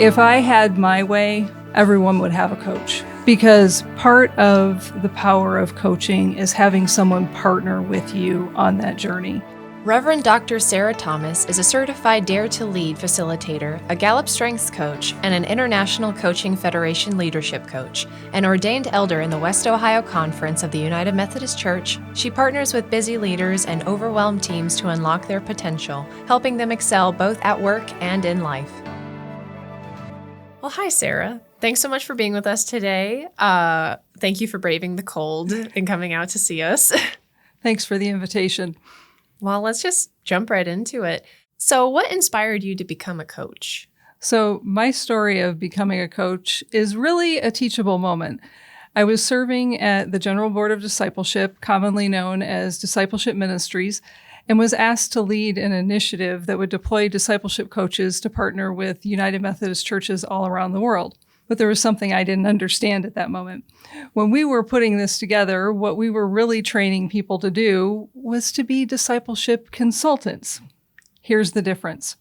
If I had my way, everyone would have a coach, because part of the power of coaching is having someone partner with you on that journey. Reverend Dr. Sara Thomas is a certified Dare to Lead Facilitator, a Gallups Strength Coach, and an International Coaching Federation Leadership Coach. An ordained elder in the West Ohio Conference of the United Methodist Church, she partners with busy leaders and overwhelmed teams to unlock their potential, helping them excel both at work and in life. Well, hi, Sara. Thanks so much for being with us today. Thank you for braving the cold and coming out to see us. Thanks for the invitation. Well, let's just jump right into it. So what inspired you to become a coach? So my story of becoming a coach is really a teachable moment. I was serving at the General Board of Discipleship, commonly known as Discipleship Ministries, and was asked to lead an initiative that would deploy discipleship coaches to partner with United Methodist churches all around the world. But there was something I didn't understand at that moment. When we were putting this together, what we were really training people to do was to be discipleship consultants. Here's the difference.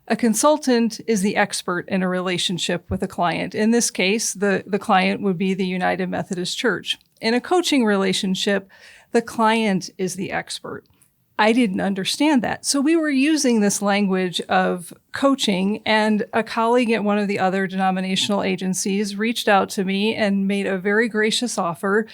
A consultant is the expert in a relationship with a client. In this case, the client would be the United Methodist Church. In a coaching relationship, the client is the expert. I didn't understand that. So we were using this language of coaching, and a colleague at one of the other denominational agencies reached out to me and made a very gracious offer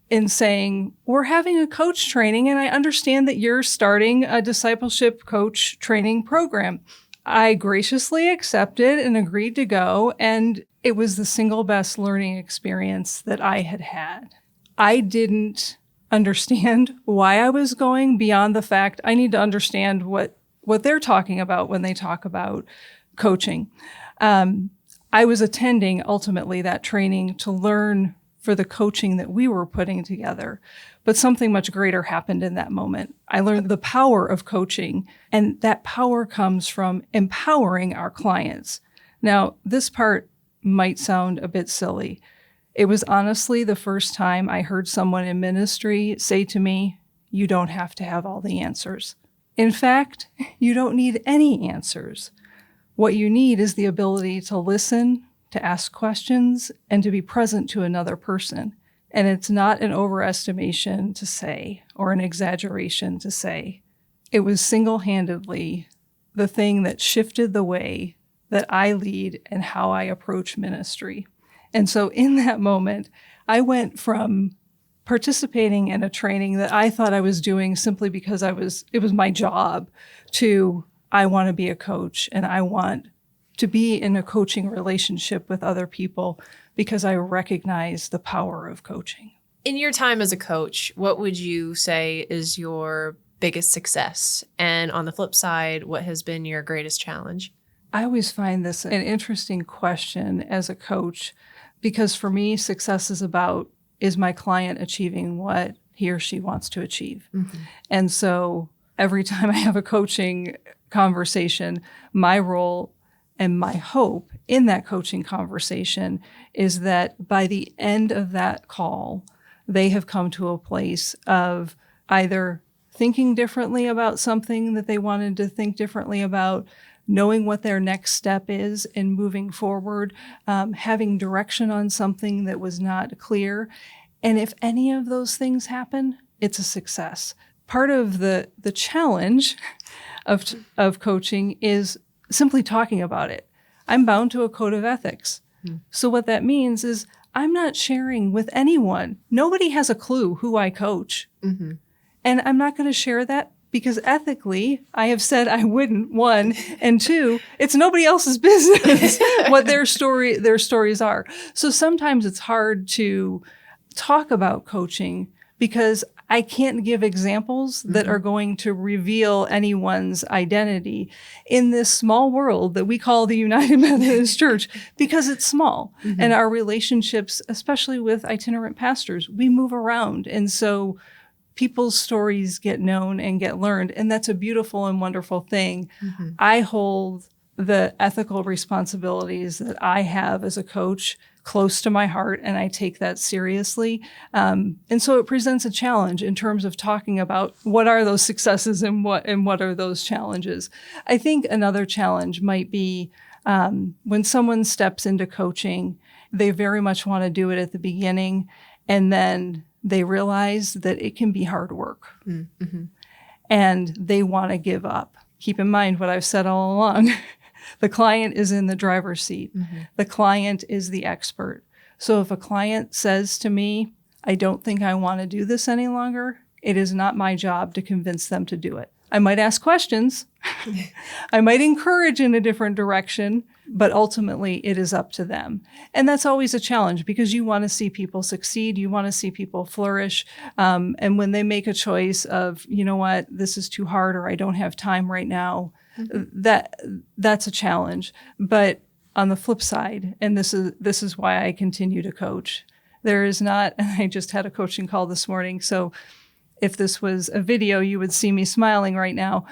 in saying, we're having a coach training, and I understand that you're starting a discipleship coach training program. I graciously accepted and agreed to go, and it was the single best learning experience that I had had. I didn't understand why I was going beyond the fact I need to understand what they're talking about when they talk about coaching. I was attending ultimately that training to learn for the coaching that we were putting together, but something much greater happened in that moment. I learned the power of coaching, and that power comes from empowering our clients. Now, this part might sound a bit silly. It was honestly the first time I heard someone in ministry say to me, you don't have to have all the answers. In fact, you don't need any answers. What you need is the ability to listen, to ask questions, and to be present to another person. And it's not an overestimation to say, or an exaggeration to say. It was single-handedly the thing that shifted the way that I lead and how I approach ministry. And so in that moment, I went from participating in a training that I thought I was doing simply because it was my job, to I want to be a coach and I want to be in a coaching relationship with other people because I recognize the power of coaching. In your time as a coach, what would you say is your biggest success? And on the flip side, what has been your greatest challenge? I always find this an interesting question as a coach, because for me, success is about, is my client achieving what he or she wants to achieve? Mm-hmm. And so every time I have a coaching conversation, my role and my hope in that coaching conversation is that by the end of that call, they have come to a place of either thinking differently about something that they wanted to think differently about, knowing what their next step is in moving forward, having direction on something that was not clear. And if any of those things happen, it's a success. Part of the challenge of coaching is simply talking about it. I'm bound to a code of ethics. So what that means is I'm not sharing with anyone. Nobody has a clue who I coach. Mm-hmm. And I'm not going to share that because ethically, I have said I wouldn't, one, and two, it's nobody else's business what their stories are. So sometimes it's hard to talk about coaching because I can't give examples that are going to reveal anyone's identity in this small world that we call the United Methodist Church, because it's small. Mm-hmm. And our relationships, especially with itinerant pastors, we move around. And so people's stories get known and get learned, and that's a beautiful and wonderful thing. Mm-hmm. I hold the ethical responsibilities that I have as a coach close to my heart, and I take that seriously. And so it presents a challenge in terms of talking about what are those successes and what are those challenges. I think another challenge might be When someone steps into coaching, they very much want to do it at the beginning, and then they realize that it can be hard work. Mm-hmm. And they want to give up. Keep in mind what I've said all along. The client is in the driver's seat. Mm-hmm. The client is the expert. So if a client says to me, I don't think I want to do this any longer, it is not my job to convince them to do it. I might ask questions. I might encourage in a different direction, but ultimately it is up to them. And that's always a challenge because you want to see people succeed. You want to see people flourish. And when they make a choice of, you know what, this is too hard or I don't have time right now, that's a challenge. But on the flip side, and this is why I continue to coach, there is not, and I just had a coaching call this morning, so if this was a video, you would see me smiling right now.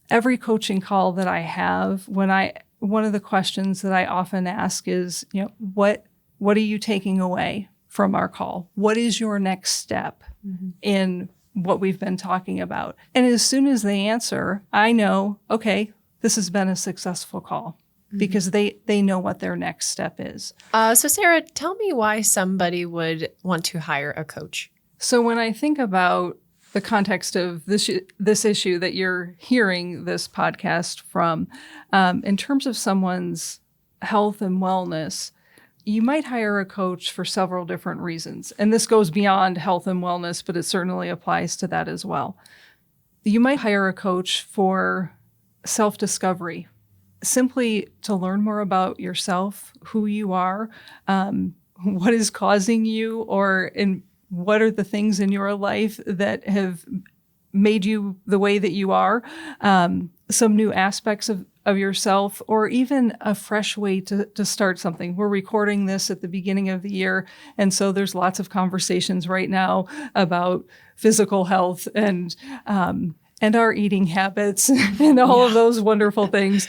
Every coaching call that I have, one of the questions that I often ask is, what are you taking away from our call? What is your next step in what we've been talking about? And as soon as they answer, I know, okay, this has been a successful call because they know what their next step is. So Sarah, tell me why somebody would want to hire a coach. So when I think about the context of this issue that you're hearing this podcast from, in terms of someone's health and wellness, you might hire a coach for several different reasons. And this goes beyond health and wellness, but it certainly applies to that as well. You might hire a coach for self-discovery, simply to learn more about yourself, who you are, what is causing you, or what are the things in your life that have made you the way that you are, some new aspects of yourself, or even a fresh way to start something. We're recording this at the beginning of the year, and so there's lots of conversations right now about physical health and our eating habits and all of those wonderful things.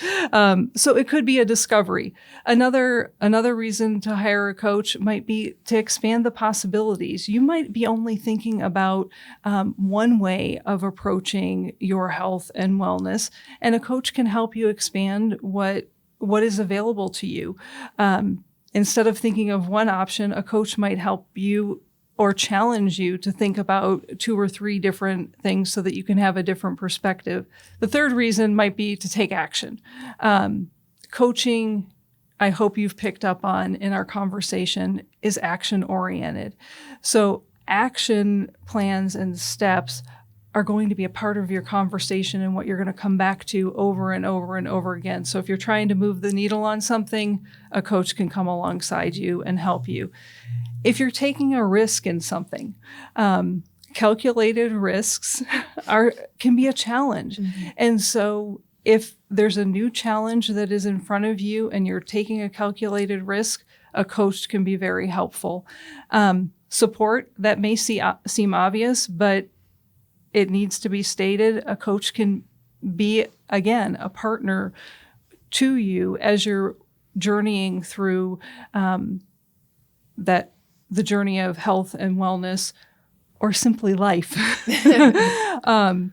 So it could be a discovery. Another reason to hire a coach might be to expand the possibilities. You might be only thinking about one way of approaching your health and wellness, and a coach can help you expand what is available to you. Instead of thinking of one option, a coach might help you or challenge you to think about 2 or 3 different things so that you can have a different perspective. The third reason might be to take action. Coaching, I hope you've picked up on in our conversation, is action-oriented. So action plans and steps are going to be a part of your conversation and what you're going to come back to over and over and over again. So if you're trying to move the needle on something, a coach can come alongside you and help you. If you're taking a risk in something, calculated risks can be a challenge. Mm-hmm. And so if there's a new challenge that is in front of you and you're taking a calculated risk, a coach can be very helpful. Support, that may seem obvious, but it needs to be stated. A coach can be, again, a partner to you as you're journeying through the journey of health and wellness, or simply life. And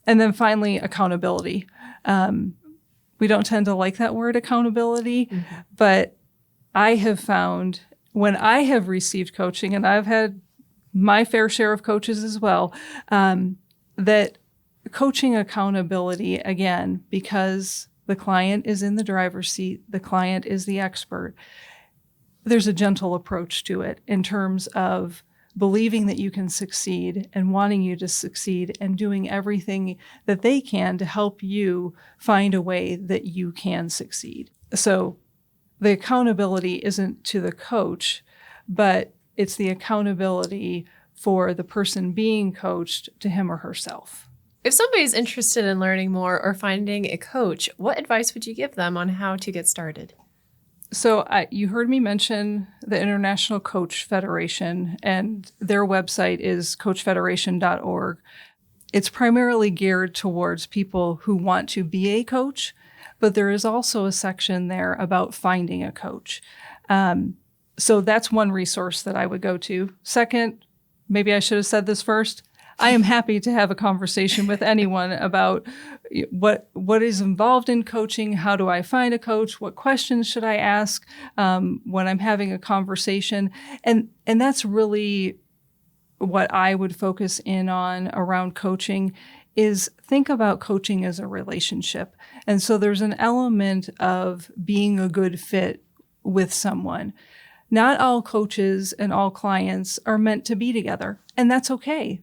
then finally, accountability. We don't tend to like that word accountability, but I have found when I have received coaching, and I've had my fair share of coaches as well, that coaching accountability, again, because the client is in the driver's seat, the client is the expert, there's a gentle approach to it in terms of believing that you can succeed and wanting you to succeed and doing everything that they can to help you find a way that you can succeed. So the accountability isn't to the coach, but it's the accountability for the person being coached to him or herself. If somebody's interested in learning more or finding a coach, what advice would you give them on how to get started? So you heard me mention the International Coach Federation, and their website is coachfederation.org. It's primarily geared towards people who want to be a coach, but there is also a section there about finding a coach. So that's one resource that I would go to. Second, maybe I should have said this first, I am happy to have a conversation with anyone about what is involved in coaching. How do I find a coach? What questions should I ask when I'm having a conversation? And that's really what I would focus in on around coaching is think about coaching as a relationship. And so there's an element of being a good fit with someone. Not all coaches and all clients are meant to be together, and that's okay.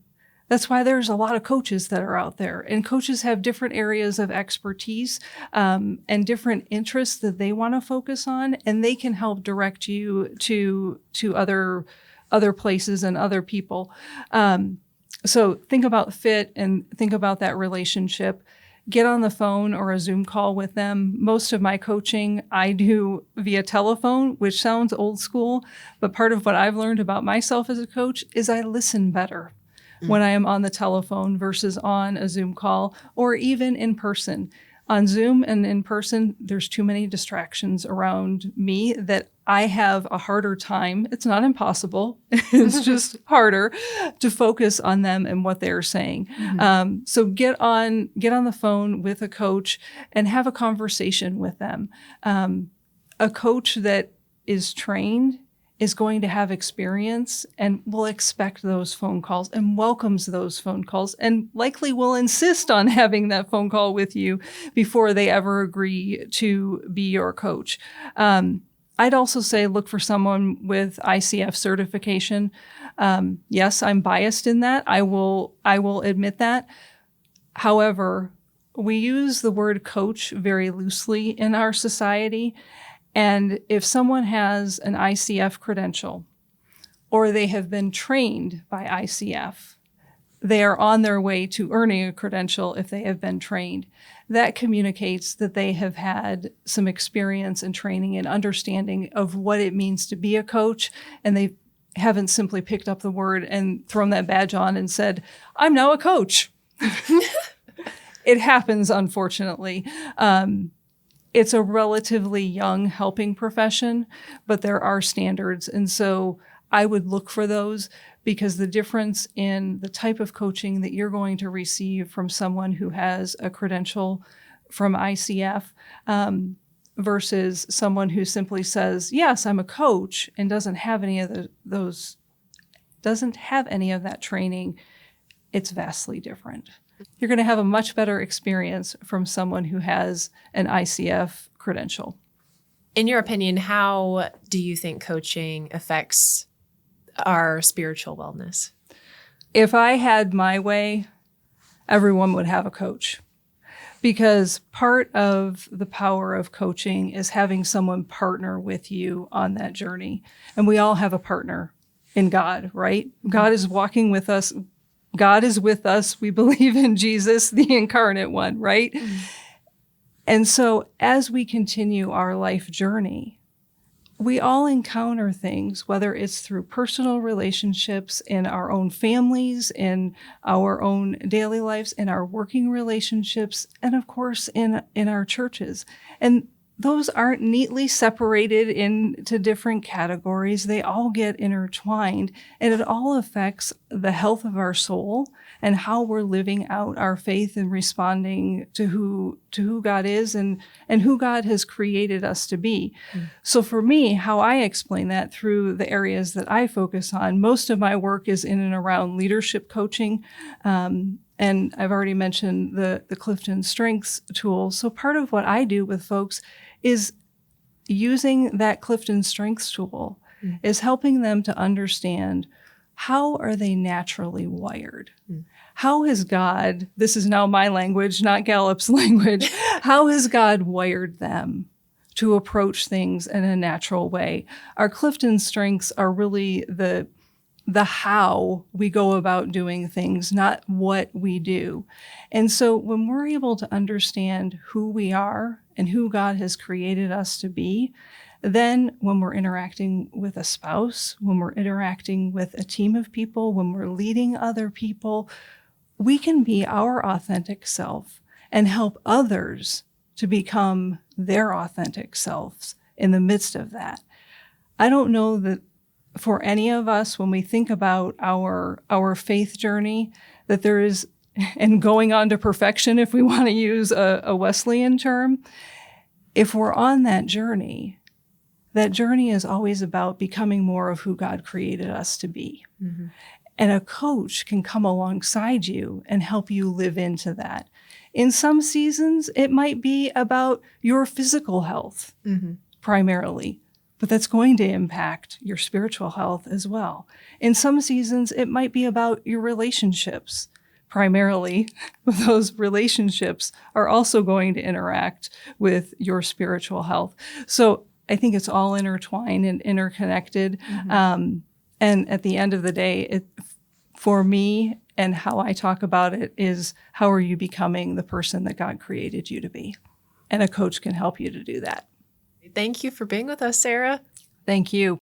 That's why there's a lot of coaches that are out there, and coaches have different areas of expertise and different interests that they want to focus on, and they can help direct you to other places and other people. So think about fit and think about that relationship. Get on the phone or a Zoom call with them. Most of my coaching I do via telephone, which sounds old school, but part of what I've learned about myself as a coach is I listen better when I am on the telephone versus on a Zoom call or even in person. On Zoom and in person, there's too many distractions around me that I have a harder time. It's not impossible. It's just harder to focus on them and what they're saying. Mm-hmm. So get on the phone with a coach and have a conversation with them. A coach that is trained is going to have experience and will expect those phone calls and welcomes those phone calls and likely will insist on having that phone call with you before they ever agree to be your coach. I'd also say look for someone with ICF certification. Yes, I'm biased in that. I will admit that. However, we use the word coach very loosely in our society. And if someone has an ICF credential or they have been trained by ICF, they are on their way to earning a credential if they have been trained. That communicates that they have had some experience and training and understanding of what it means to be a coach, and they haven't simply picked up the word and thrown that badge on and said, I'm now a coach. It happens, unfortunately. It's a relatively young helping profession, but there are standards. And so I would look for those because the difference in the type of coaching that you're going to receive from someone who has a credential from ICF versus someone who simply says, yes, I'm a coach and doesn't have any of that training, it's vastly different. You're going to have a much better experience from someone who has an ICF credential. In your opinion, how do you think coaching affects our spiritual wellness? If I had my way, everyone would have a coach. Because part of the power of coaching is having someone partner with you on that journey. And we all have a partner in God, right? God is walking with us. God is with us. We believe in Jesus, the incarnate one, right? Mm-hmm. And so as we continue our life journey, we all encounter things, whether it's through personal relationships, in our own families, in our own daily lives, in our working relationships, and of course in our churches. And those aren't neatly separated into different categories. They all get intertwined, and it all affects the health of our soul and how we're living out our faith and responding to who God is and who God has created us to be. Mm. So for me, how I explain that through the areas that I focus on, most of my work is in and around leadership coaching. And I've already mentioned the Clifton Strengths tool. So part of what I do with folks is using that Clifton Strengths tool, is helping them to understand how are they naturally wired? How has God, this is now my language, not Gallup's language, how has God wired them to approach things in a natural way? Our Clifton Strengths are really the how we go about doing things, not what we do. And so when we're able to understand who we are and who God has created us to be, then when we're interacting with a spouse, when we're interacting with a team of people, when we're leading other people, we can be our authentic self and help others to become their authentic selves in the midst of that. I don't know that for any of us, when we think about our faith journey, that there is, and going on to perfection, if we want to use a Wesleyan term, if we're on that journey is always about becoming more of who God created us to be. Mm-hmm. And a coach can come alongside you and help you live into that. In some seasons, it might be about your physical health primarily, but that's going to impact your spiritual health as well. In some seasons, it might be about your relationships. Primarily, those relationships are also going to interact with your spiritual health. So I think it's all intertwined and interconnected. And at the end of the day, for me, and how I talk about it is, how are you becoming the person that God created you to be? And a coach can help you to do that. Thank you for being with us, Sara. Thank you.